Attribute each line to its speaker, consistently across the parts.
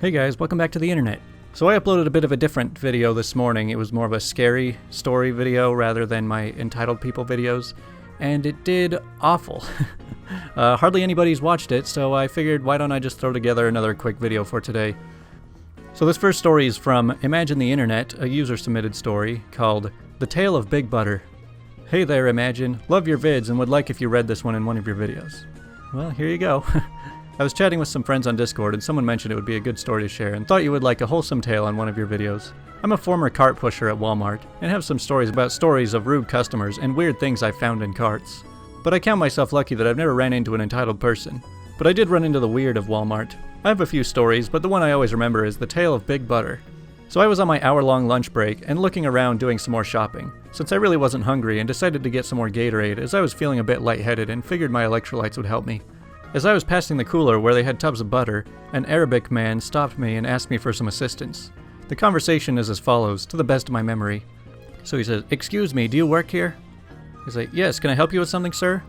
Speaker 1: Hey guys, welcome back to the internet. So I uploaded a bit of a different video this morning. It was more of a scary story video rather than my Entitled People videos, and it did awful. Hardly anybody's watched it, so I figured why don't I just throw together another quick video for today. So this first story is from Imagine the Internet, a user-submitted story called The Tale of Big Butter. Hey there, Imagine. Love your vids and would like if you read this one in one of your videos. Well, here you go. I was chatting with some friends on Discord and someone mentioned it would be a good story to share and thought you would like a wholesome tale on one of your videos. I'm a former cart pusher at Walmart and have some stories about stories of rude customers and weird things I found in carts. But I count myself lucky that I've never ran into an entitled person. But I did run into the weird of Walmart. I have a few stories, but the one I always remember is the tale of Big Butter. So I was on my hour-long lunch break and looking around doing some more shopping, since I really wasn't hungry and decided to get some more Gatorade as I was feeling a bit lightheaded and figured my electrolytes would help me. As I was passing the cooler where they had tubs of butter, an Arabic man stopped me and asked me for some assistance. The conversation is as follows, to the best of my memory. So he says, "Excuse me, do you work here?" He's like, "Yes, can I help you with something, sir?"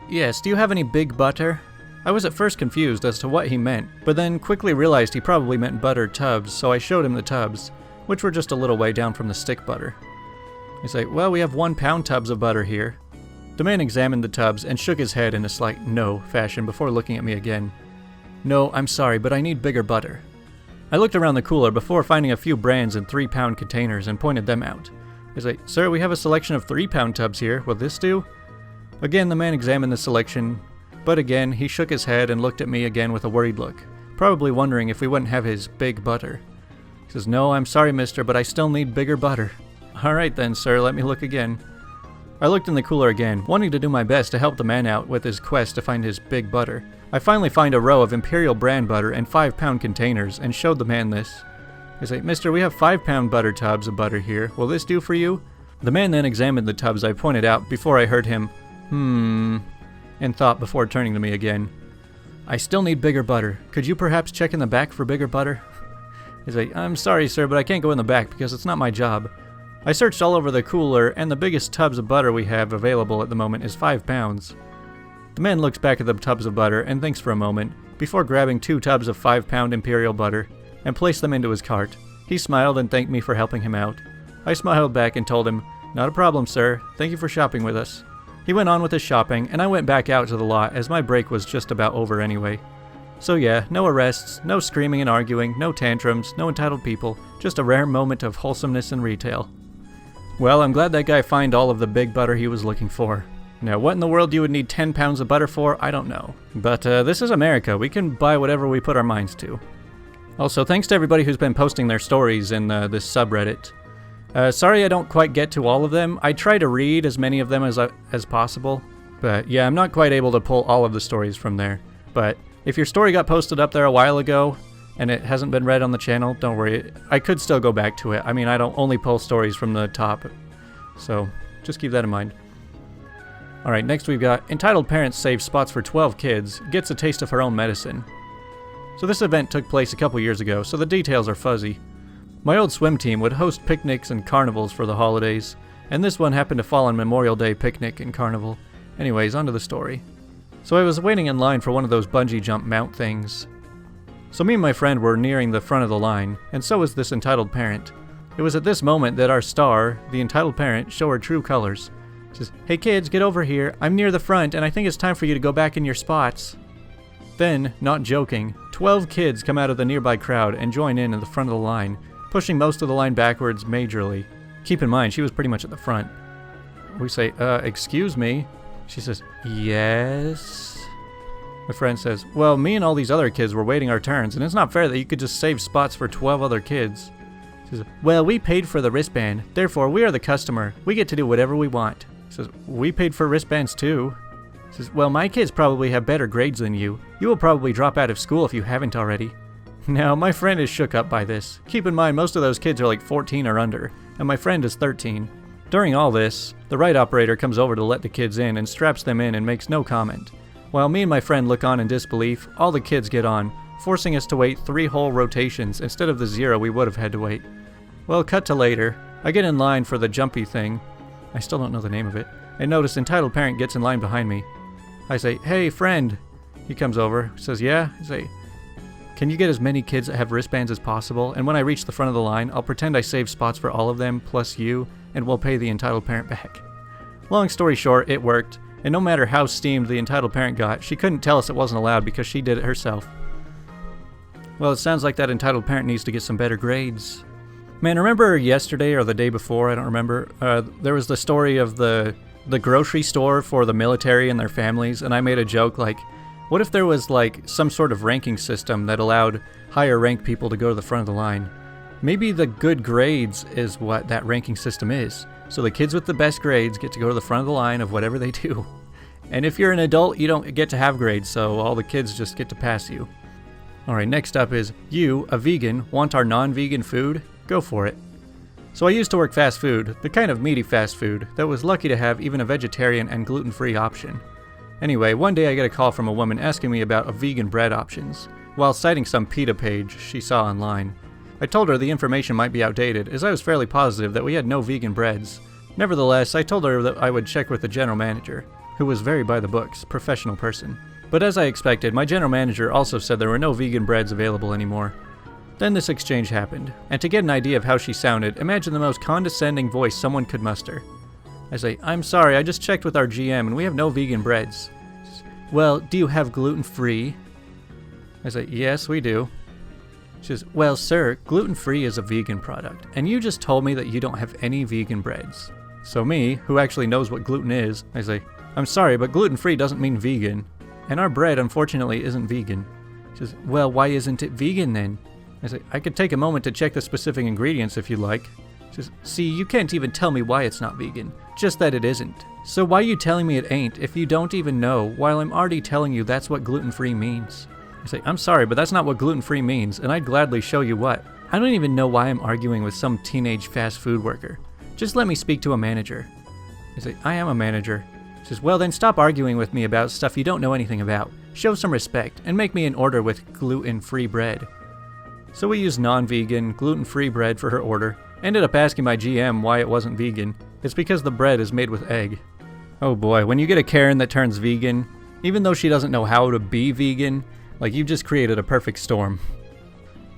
Speaker 1: "Yes, do you have any big butter?" I was at first confused as to what he meant, but then quickly realized he probably meant butter tubs, so I showed him the tubs, which were just a little way down from the stick butter. He's like, "Well, we have 1 pound tubs of butter here." The man examined the tubs and shook his head in a slight no fashion before looking at me again. "No, I'm sorry, but I need bigger butter." I looked around the cooler before finding a few brands in 3-pound containers and pointed them out. He's like, "Sir, we have a selection of 3-pound tubs here. Will this do?" Again, the man examined the selection, but again, he shook his head and looked at me again with a worried look, probably wondering if we wouldn't have his big butter. He says, "No, I'm sorry, mister, but I still need bigger butter." "Alright then, sir, let me look again." I looked in the cooler again, wanting to do my best to help the man out with his quest to find his big butter. I finally find a row of Imperial brand butter in 5-pound containers and showed the man this. He's like, "Mister, we have 5-pound butter tubs of butter here. Will this do for you?" The man then examined the tubs I pointed out before I heard him, and thought before turning to me again. "I still need bigger butter. Could you perhaps check in the back for bigger butter?" He's like, "I'm sorry, sir, but I can't go in the back because it's not my job." I searched all over the cooler, and the biggest tubs of butter we have available at the moment is 5 pounds. The man looks back at the tubs of butter and thinks for a moment, before grabbing 2 tubs of 5-pound Imperial butter, and placed them into his cart. He smiled and thanked me for helping him out. I smiled back and told him, "Not a problem, sir. Thank you for shopping with us." He went on with his shopping, and I went back out to the lot as my break was just about over anyway. So yeah, no arrests, no screaming and arguing, no tantrums, no entitled people, just a rare moment of wholesomeness in retail. Well, I'm glad that guy found all of the big butter he was looking for. Now, what in the world you would need 10 pounds of butter for, I don't know. But this is America. We can buy whatever we put our minds to. Also, thanks to everybody who's been posting their stories in this subreddit. Sorry I don't quite get to all of them. I try to read as many of them as possible. But yeah, I'm not quite able to pull all of the stories from there. But if your story got posted up there a while ago, and it hasn't been read on the channel, don't worry. I could still go back to it. I mean, I don't only pull stories from the top. So, just keep that in mind. Alright, next we've got Entitled Parents Save Spots for 12 Kids, Gets a Taste of Her Own Medicine. So this event took place a couple years ago, so the details are fuzzy. My old swim team would host picnics and carnivals for the holidays, and this one happened to fall on Memorial Day picnic and carnival. Anyways, onto the story. So I was waiting in line for one of those bungee jump mount things. So me and my friend were nearing the front of the line, and so was this entitled parent. It was at this moment that our star, the entitled parent, showed her true colors. She says, "Hey kids, get over here. I'm near the front, and I think it's time for you to go back in your spots." Then, not joking, 12 kids come out of the nearby crowd and join in the front of the line, pushing most of the line backwards majorly. Keep in mind, she was pretty much at the front. We say, excuse me?" She says, "Yes?" My friend says, "Well, me and all these other kids were waiting our turns, and it's not fair that you could just save spots for 12 other kids." She says, "Well, we paid for the wristband, therefore we are the customer. We get to do whatever we want." She says, "We paid for wristbands too." She says, "Well, my kids probably have better grades than you. You will probably drop out of school if you haven't already." Now, my friend is shook up by this. Keep in mind, most of those kids are like 14 or under, and my friend is 13. During all this, the ride operator comes over to let the kids in and straps them in and makes no comment. While me and my friend look on in disbelief, all the kids get on, forcing us to wait 3 whole rotations instead of the 0 we would have had to wait. Well, cut to later. I get in line for the jumpy thing. I still don't know the name of it. And notice entitled parent gets in line behind me. I say, "Hey, friend." He comes over, says, "Yeah?" I say, Can you get as many kids that have wristbands as possible? And when I reach the front of the line, I'll pretend I saved spots for all of them, plus you, and we'll pay the entitled parent back. Long story short, it worked, and no matter how steamed the entitled parent got, she couldn't tell us it wasn't allowed because she did it herself. Well, it sounds like that entitled parent needs to get some better grades. Man, remember yesterday or the day before, I don't remember, there was the story of the grocery store for the military and their families, and I made a joke like, what if there was like some sort of ranking system that allowed higher ranked people to go to the front of the line? Maybe the good grades is what that ranking system is. So the kids with the best grades get to go to the front of the line of whatever they do. And if you're an adult, you don't get to have grades, so all the kids just get to pass you. Alright, next up is, you, a vegan, want our non-vegan food? Go for it. So I used to work fast food, the kind of meaty fast food, that was lucky to have even a vegetarian and gluten-free option. Anyway, one day I get a call from a woman asking me about vegan bread options, while citing some PETA page she saw online. I told her the information might be outdated, as I was fairly positive that we had no vegan breads. Nevertheless, I told her that I would check with the general manager, who was very by the books, professional person. But as I expected, my general manager also said there were no vegan breads available anymore. Then this exchange happened, and to get an idea of how she sounded, imagine the most condescending voice someone could muster. I say, I'm sorry, I just checked with our GM and we have no vegan breads. She says, well, do you have gluten-free? I say, yes, we do. She says, well, sir, gluten-free is a vegan product, and you just told me that you don't have any vegan breads. So me, who actually knows what gluten is, I say, I'm sorry, but gluten-free doesn't mean vegan, and our bread, unfortunately, isn't vegan. She says, well, why isn't it vegan then? I say, I could take a moment to check the specific ingredients if you'd like. She says, see, you can't even tell me why it's not vegan, just that it isn't. So why are you telling me it ain't if you don't even know, while I'm already telling you that's what gluten-free means? I say, I'm sorry, but that's not what gluten-free means, and I'd gladly show you what. I don't even know why I'm arguing with some teenage fast food worker. Just let me speak to a manager. I say, I am a manager. She says, well then stop arguing with me about stuff you don't know anything about. Show some respect, and make me an order with gluten-free bread. So we used non-vegan, gluten-free bread for her order. Ended up asking my GM why it wasn't vegan. It's because the bread is made with egg. Oh boy, when you get a Karen that turns vegan, even though she doesn't know how to be vegan, like you've just created a perfect storm.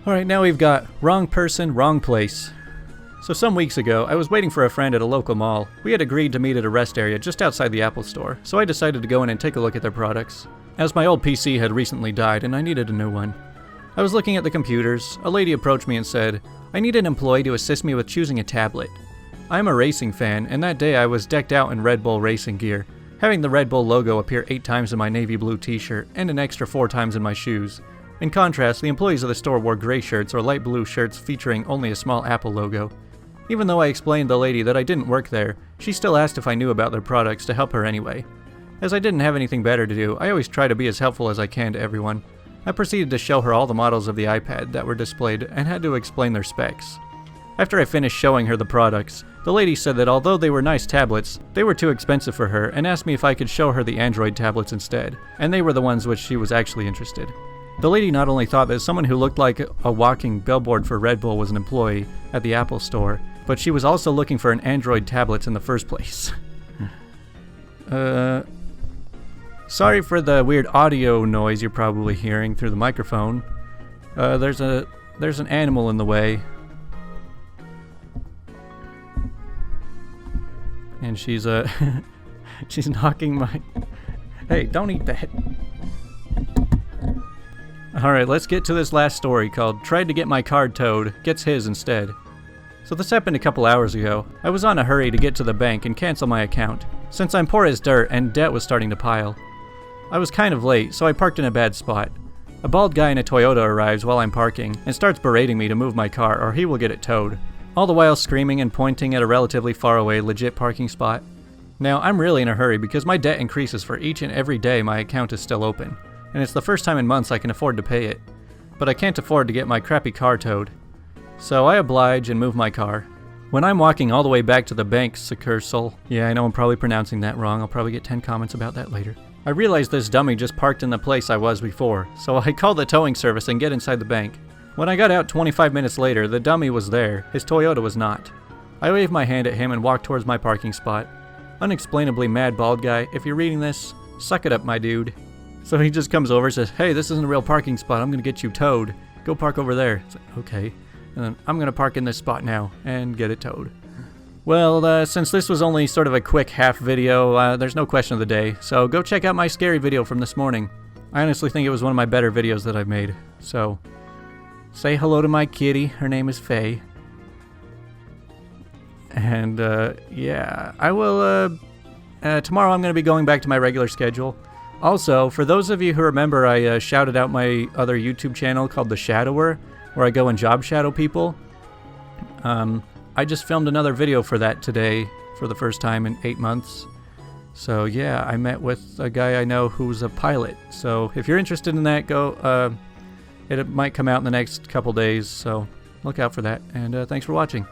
Speaker 1: Alright, now we've got wrong person, wrong place. So some weeks ago, I was waiting for a friend at a local mall. We had agreed to meet at a rest area just outside the Apple store, so I decided to go in and take a look at their products, as my old PC had recently died and I needed a new one. I was looking at the computers. A lady approached me and said, I need an employee to assist me with choosing a tablet. I'm a racing fan, and that day I was decked out in Red Bull racing gear, having the Red Bull logo appear 8 times in my navy blue t-shirt and an extra 4 times in my shoes. In contrast, the employees of the store wore gray shirts or light blue shirts featuring only a small Apple logo. Even though I explained to the lady that I didn't work there, she still asked if I knew about their products to help her anyway. As I didn't have anything better to do, I always try to be as helpful as I can to everyone. I proceeded to show her all the models of the iPad that were displayed and had to explain their specs. After I finished showing her the products, the lady said that although they were nice tablets, they were too expensive for her and asked me if I could show her the Android tablets instead, and they were the ones which she was actually interested. The lady not only thought that someone who looked like a walking billboard for Red Bull was an employee at the Apple store, but she was also looking for an Android tablets in the first place. Sorry for the weird audio noise you're probably hearing through the microphone. There's an animal in the way. And she's she's knocking my... Hey, don't eat that. Alright, let's get to this last story called Tried to Get My Card Towed, Gets His Instead. So this happened a couple hours ago. I was on a hurry to get to the bank and cancel my account, since I'm poor as dirt and debt was starting to pile. I was kind of late, so I parked in a bad spot. A bald guy in a Toyota arrives while I'm parking and starts berating me to move my car or he will get it towed, all the while screaming and pointing at a relatively far away legit parking spot. Now, I'm really in a hurry because my debt increases for each and every day my account is still open, and it's the first time in months I can afford to pay it. But I can't afford to get my crappy car towed. So I oblige and move my car. When I'm walking all the way back to the bank succursal, yeah, I know I'm probably pronouncing that wrong, I'll probably get 10 comments about that later. I realized this dummy just parked in the place I was before, so I call the towing service and get inside the bank. When I got out 25 minutes later, the dummy was there, his Toyota was not. I waved my hand at him and walked towards my parking spot. Unexplainably mad bald guy, if you're reading this, suck it up my dude. So he just comes over and says, hey, this isn't a real parking spot. I'm going to get you towed. Go park over there. It's like, okay. And then I'm going to park in this spot now and get it towed. Well, since this was only sort of a quick half video, there's no question of the day. So go check out my scary video from this morning. I honestly think it was one of my better videos that I've made. So say hello to my kitty. Her name is Faye. And yeah, I will... tomorrow I'm going to be going back to my regular schedule. Also, for those of you who remember, I shouted out my other YouTube channel called The Shadower, where I go and job shadow people. I just filmed another video for that today for the first time in 8 months. So yeah, I met with a guy I know who's a pilot. So if you're interested in that, go. It might come out in the next couple days, so look out for that. And thanks for watching.